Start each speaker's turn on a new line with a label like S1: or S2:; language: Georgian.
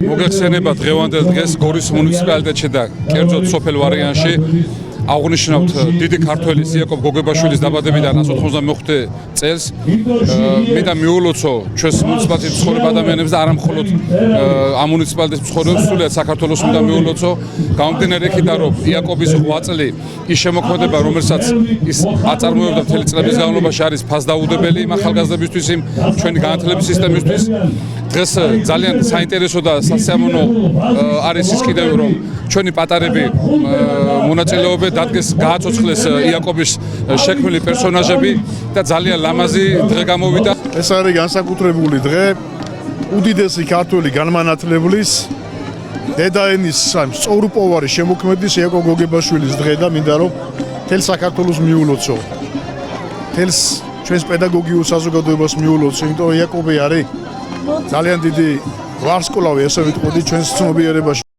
S1: მოგეხსენება დღევანდელ დღეს გორის მუნიციპალიტეტში და კერძოდ სოფელ ვარიანში აღნიშნავთ დიდი ქართველის იაკობ გოგებაშვილის დაბადებიდან 195 წელს. მინდა მიულოცო ჩვენს მუნიციპალიტეტის მცხოვრებ ადამიანებს და არა მხოლოდ ამ მუნიციპალიტეტის მცხოვრებებს, სულიად საქართველოს მინდა მიულოცო. გამომდინარე იქიდან, რომ იაკობის ღვაწლი ის შემოქმედება, რომელსაც ის აწარმოებდა მთელი წლების განმავლობაში, არის ფასდაუდებელი იმ ახალგაზრდებისთვის, იმ ჩვენი განათლების სისტემისთვის. დღეს ძალიან საინტერესო და სასიამოვნო არის ის კიდევ, რომ ჩვენი პატარები მონაწილეობენ დადგეს გააცოცხლეს იაკობის შექმნილი პერსონაჟები და ძალიან ლამაზი დღე გამოვიდა.
S2: ეს არის განსაკუთრებული დღე უდიდესი ქართველი განმანათლებლის დედაენის სწორუპოვარი შემოქმედის იაკობ გოგებაშვილის დღე და მინდა რომ მთელ საქართველოს მიულოცო. მთელს ჩვენს პედაგოგიურ საზოგადოებას მიულოცო, იმიტომ რომ იაკობი არის ძალიან დიდი ვარსკვლავი, ასე ვიტყოდი, ჩვენს ცნობიერებაში.